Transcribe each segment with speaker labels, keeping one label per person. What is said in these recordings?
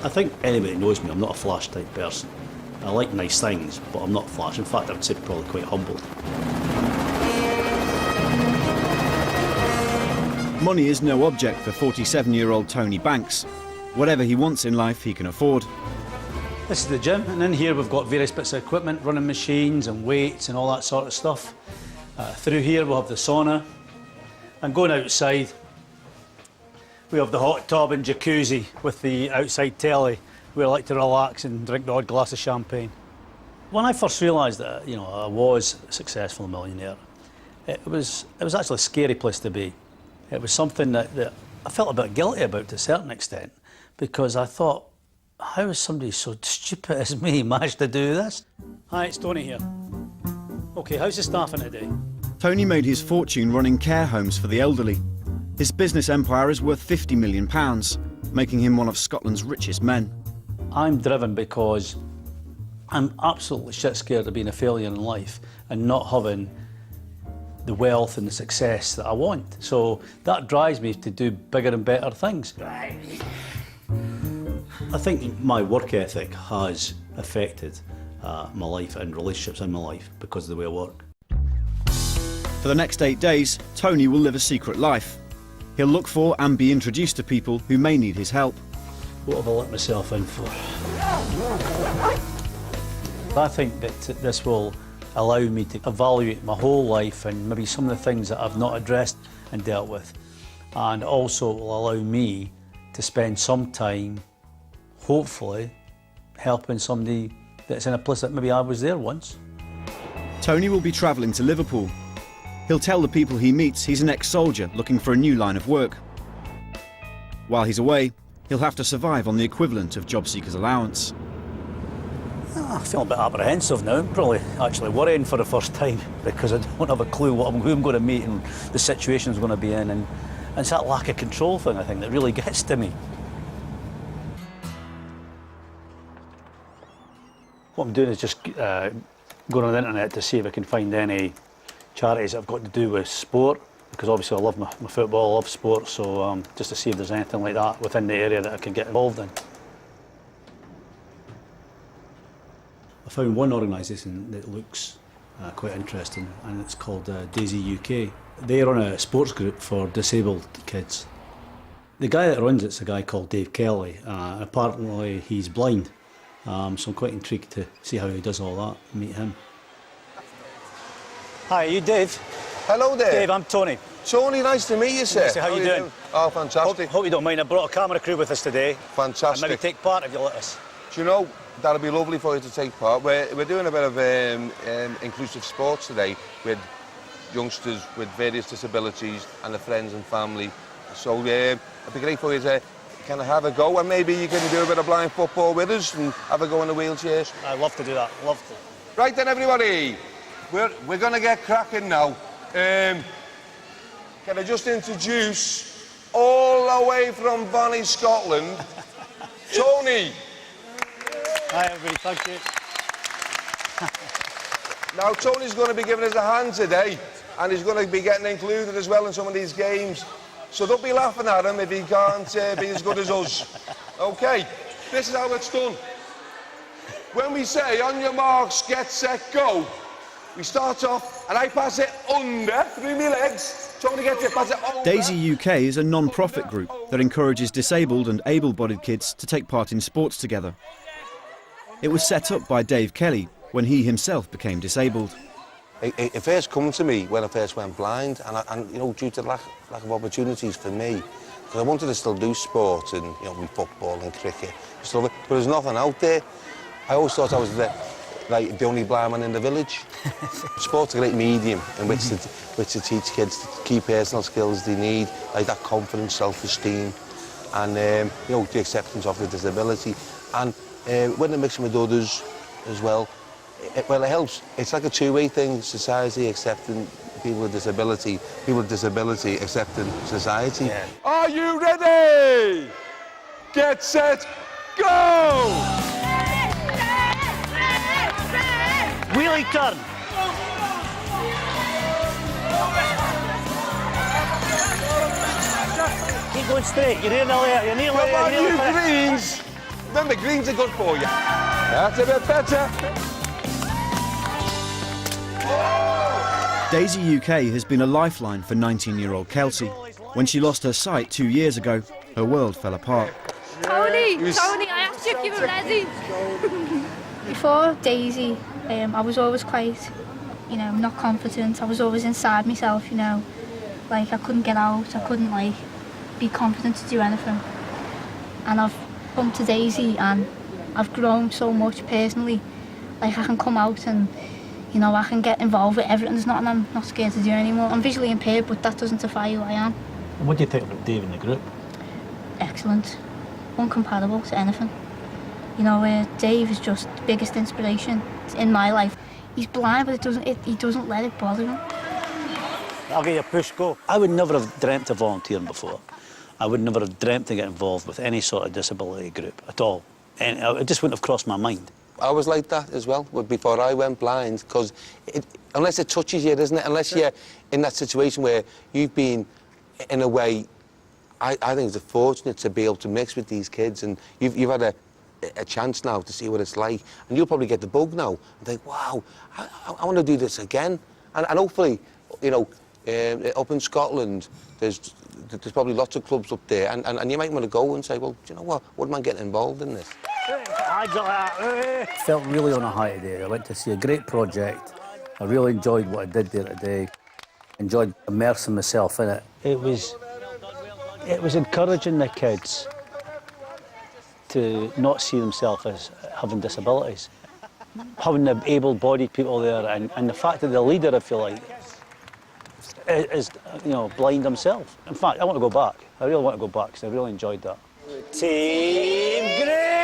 Speaker 1: I think anybody who knows me, I'm not a flash type person. I like nice things, but I'm not flash. In fact, I would say probably quite humble.
Speaker 2: Money is no object for 47-year-old Tony Banks. Whatever he wants in life, he can afford.
Speaker 1: This is the gym, and in here we've got various bits of equipment, running machines and weights and all that sort of stuff. Through here we'll have the sauna, and going outside we have the hot tub and jacuzzi with the outside telly where I like to relax and drink the odd glass of champagne. When I first realised that I was a successful millionaire, it was actually a scary place to be. It was something that I felt a bit guilty about to a certain extent, because I thought, how has somebody so stupid as me managed to do this? Hi, it's Tony here. OK, how's the staffing today?
Speaker 2: Tony made his fortune running care homes for the elderly. His business empire is worth £50 million, making him one of Scotland's richest men.
Speaker 1: I'm driven because I'm absolutely shit scared of being a failure in life and not having the wealth and the success that I want. So that drives me to do bigger and better things. I think my work ethic has affected my life and relationships in my life because of the way I work.
Speaker 2: For the next 8 days, Tony will live a secret life. He'll look for and be introduced to people who may need his help.
Speaker 1: What have I let myself in for? I think that this will allow me to evaluate my whole life and maybe some of the things that I've not addressed and dealt with. And also it will allow me to spend some time, hopefully, helping somebody that's in a place that maybe I was there once.
Speaker 2: Tony will be travelling to Liverpool. He'll tell the people he meets he's an ex-soldier looking for a new line of work. While he's away, he'll have to survive on the equivalent of job seekers' allowance.
Speaker 1: I feel a bit apprehensive now. I'm probably actually worrying for the first time because I don't have a clue who I'm going to meet and the situation I'm going to be in. And it's that lack of control thing, I think, that really gets to me. What I'm doing is just going on the internet to see if I can find any charities that have got to do with sport, because obviously I love my football, I love sport, so just to see if there's anything like that within the area that I could get involved in. I found one organisation that looks quite interesting, and it's called Daisy UK. They run a sports group for disabled kids. The guy that runs it's a guy called Dave Kelly, and apparently he's blind, so I'm quite intrigued to see how he does all that, meet him. Hi, are you Dave?
Speaker 3: Hello there.
Speaker 1: Dave, I'm Tony.
Speaker 3: Tony, nice to meet you, sir.
Speaker 1: Nice. How you doing?
Speaker 3: Oh, fantastic.
Speaker 1: Hope you don't mind. I brought a camera crew with us today.
Speaker 3: Fantastic.
Speaker 1: And maybe take part if you let us.
Speaker 3: Do you know, that'll be lovely for you to take part. We're doing a bit of inclusive sports today with youngsters with various disabilities and their friends and family. So it'd be great for you to kind of have a go, and maybe you can do a bit of blind football with us and have a go in the wheelchairs.
Speaker 1: I'd love to do that. Love to.
Speaker 3: Right then, everybody. We're going to get cracking now. Can I just introduce, all the way from Bonnie, Scotland, Tony.
Speaker 1: Hi, everybody. Thank you.
Speaker 3: Now, Tony's going to be giving us a hand today, and he's going to be getting included as well in some of these games. So don't be laughing at him if he can't be as good as us. OK, this is how it's done. When we say, on your marks, get set, go, we start off, and I pass it under through my legs. Tony gets it, pass it over.
Speaker 2: Daisy UK is a non-profit group that encourages disabled and able-bodied kids to take part in sports together. It was set up by Dave Kelly when he himself became disabled.
Speaker 3: It first came to me when I first went blind, and you know, due to lack of opportunities for me, because I wanted to still do sport and, you know, me football and cricket, but there's nothing out there. I always thought I was the only blind man in the village. Sport's a great medium in which to teach kids the key personal skills they need, like that confidence, self-esteem, and you know, the acceptance of the disability. And when they're mixing with others as well, it helps. It's like a two-way thing, society accepting people with disability accepting society. Yeah. Are you ready? Get set, go!
Speaker 1: Wheelie turn. Keep going straight. You're nearly there. You're nearly there.
Speaker 3: Come on, you greens. Remember, greens are good for you. That's a bit better.
Speaker 2: Daisy UK has been a lifeline for 19-year-old Kelsey. When she lost her sight 2 years ago, her world fell apart.
Speaker 4: Tony, I asked you if you were ready. Before Daisy, I was always quite, not confident. I was always inside myself, like I couldn't get out. I couldn't be confident to do anything. And I've come to Daisy and I've grown so much personally. Like I can come out and I can get involved with everything. There's nothing I'm not scared to do anymore. I'm visually impaired, but that doesn't define who I am.
Speaker 1: What do you think about Dave in the group?
Speaker 4: Excellent. Uncomparable to anything. Dave is just the biggest inspiration in my life. He's blind, but he doesn't let it bother him.
Speaker 1: I'll get you a push, go. I would never have dreamt of volunteering before. I would never have dreamt to get involved with any sort of disability group at all. And it just wouldn't have crossed my mind.
Speaker 3: I was like that as well before I went blind, because unless it touches you, isn't it? Unless you're in that situation where you've been, in a way, I think it's fortunate to be able to mix with these kids, and you've had a chance now to see what it's like, and you'll probably get the bug now and think, wow, I want to do this again. And hopefully, up in Scotland, there's probably lots of clubs up there, and you might want to go and say, well, do you know what? Wouldn't mind getting involved in this?
Speaker 1: Felt really on a high today. I went to see a great project. I really enjoyed what I did there today. Enjoyed immersing myself in it. It was encouraging the kids to not see themselves as having disabilities. Having the able-bodied people there, and the fact that the leader, I feel like, is blind himself. In fact, I want to go back. I really want to go back because I really enjoyed that. Team Green!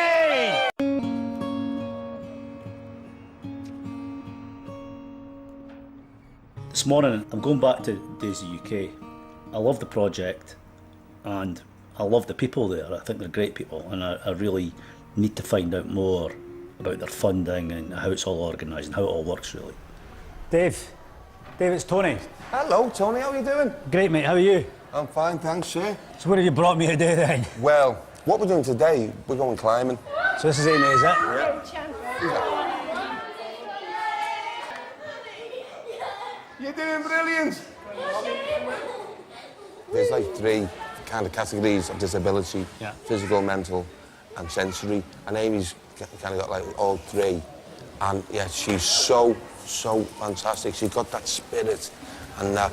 Speaker 1: This morning, I'm going back to Daisy UK. I love the project and I love the people there. I think they're great people, and I really need to find out more about their funding and how it's all organised and how it all works, really. Dave, it's Tony.
Speaker 3: Hello, Tony, how are you doing?
Speaker 1: Great, mate, how are you?
Speaker 3: I'm fine, thanks, sir.
Speaker 1: So what have you brought me today then?
Speaker 3: Well, what we're doing today, we're going climbing.
Speaker 1: So this is Amy, is it?
Speaker 3: Yeah. You're doing brilliant. There's like 3 kind of categories of disability: physical, mental, and sensory. And Amy's kind of got like all 3. And yeah, she's so fantastic. She's got that spirit and that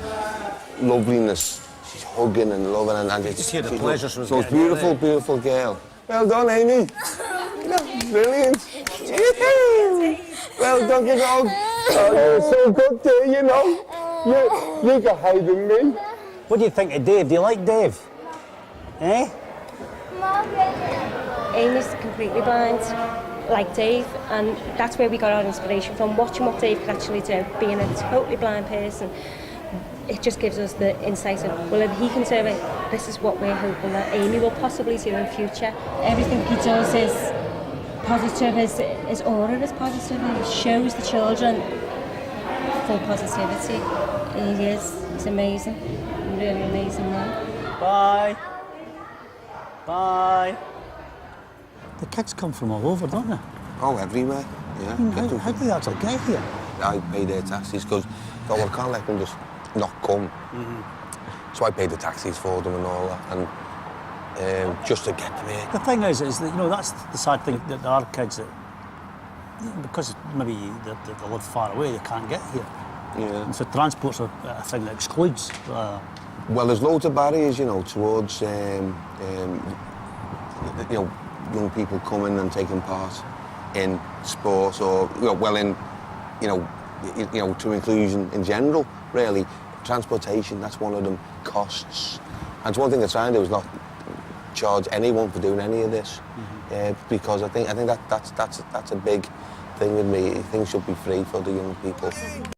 Speaker 3: loveliness. She's hugging and loving, and it's
Speaker 1: just hear the pleasure she was
Speaker 3: so
Speaker 1: getting.
Speaker 3: Beautiful, beautiful girl. Well done, Amy. Brilliant. Well done, you know. Oh, you're so good there, you know. You got higher than me.
Speaker 1: What do you think of Dave? Do you like Dave? Eh?
Speaker 5: Amy's completely blind, like Dave, and that's where we got our inspiration from, watching what Dave can actually do, being a totally blind person. It just gives us the insight of, well, if he can do it, this is what we're hoping that Amy will possibly do in future. Everything he does is positive, his aura is positive, he shows the children full positivity. He's amazing, really amazing man.
Speaker 1: Bye. Bye. The kids come from all over, don't they?
Speaker 3: Oh, everywhere, yeah.
Speaker 1: How do they actually get here?
Speaker 3: I pay their taxis because I can't let them just not come. So I pay the taxis for them and all that, and just to get them here.
Speaker 1: The thing is that, that's the sad thing, that there are kids that, because maybe they live far away, they can't get here.
Speaker 3: Yeah.
Speaker 1: And so transport's a thing that excludes.
Speaker 3: Well, there's loads of barriers, towards young people coming and taking part in sport, or to inclusion in general. Really, transportation, that's one of them. Costs, and it's one thing they're trying to do is not charge anyone for doing any of this, because I think that's a big thing with me. Things should be free for the young people.